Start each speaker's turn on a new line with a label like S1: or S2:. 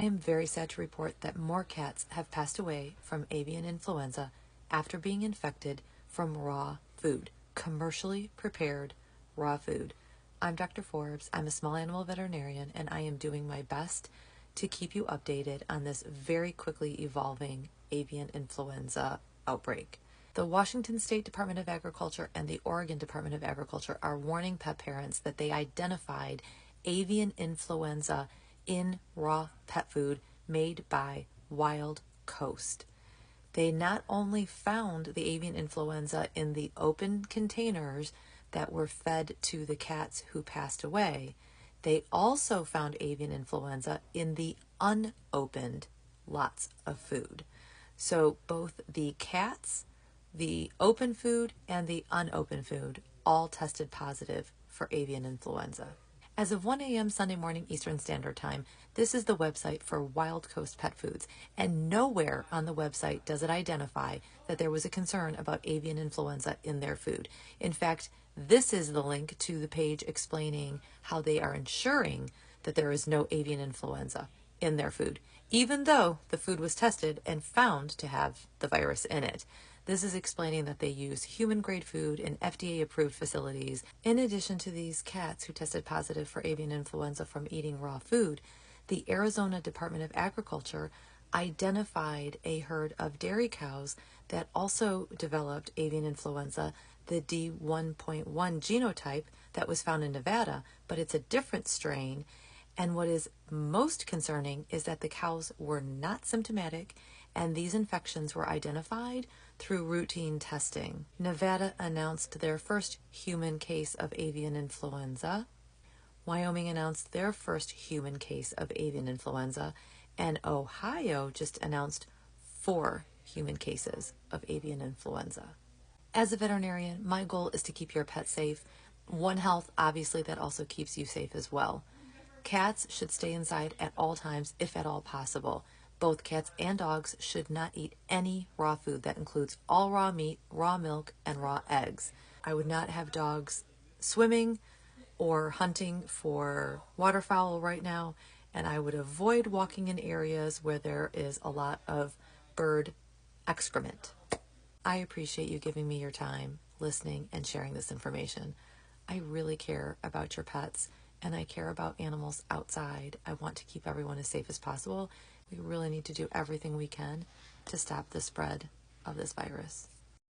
S1: I am very sad to report that more cats have passed away from avian influenza after being infected from raw food, commercially prepared raw food. I'm Dr. Forbes. I'm a small animal veterinarian, and I am doing my best to keep you updated on this very quickly evolving avian influenza outbreak. The Washington State Department of Agriculture and the Oregon Department of Agriculture are warning pet parents that they identified avian influenza in raw pet food made by Wild Coast. They not only found the avian influenza in the open containers that were fed to the cats who passed away, they also found avian influenza in the unopened lots of food. So both the cats, the open food, and the unopened food all tested positive for avian influenza. As of 1 a.m. Sunday morning Eastern Standard Time, this is the website for Wild Coast Pet Foods, and nowhere on the website does it identify that there was a concern about avian influenza in their food. In fact, this is the link to the page explaining how they are ensuring that there is no avian influenza in their food, even though the food was tested and found to have the virus in it. This is explaining that they use human-grade food in FDA-approved facilities. In addition to these cats who tested positive for avian influenza from eating raw food, the Arizona Department of Agriculture identified a herd of dairy cows that also developed avian influenza, the D1.1 genotype that was found in Nevada, but it's a different strain. And what is most concerning is that the cows were not symptomatic, and these infections were identified through routine testing. Nevada announced their first human case of avian influenza. Wyoming announced their first human case of avian influenza, and Ohio just announced 4 human cases of avian influenza. As a veterinarian, my goal is to keep your pet safe. One Health, obviously, that also keeps you safe as well. Cats should stay inside at all times, if at all possible. Both cats and dogs should not eat any raw food. That includes all raw meat, raw milk, and raw eggs. I would not have dogs swimming or hunting for waterfowl right now, and I would avoid walking in areas where there is a lot of bird excrement. I appreciate you giving me your time, listening, and sharing this information. I really care about your pets, and I care about animals outside. I want to keep everyone as safe as possible. We really need to do everything we can to stop the spread of this virus.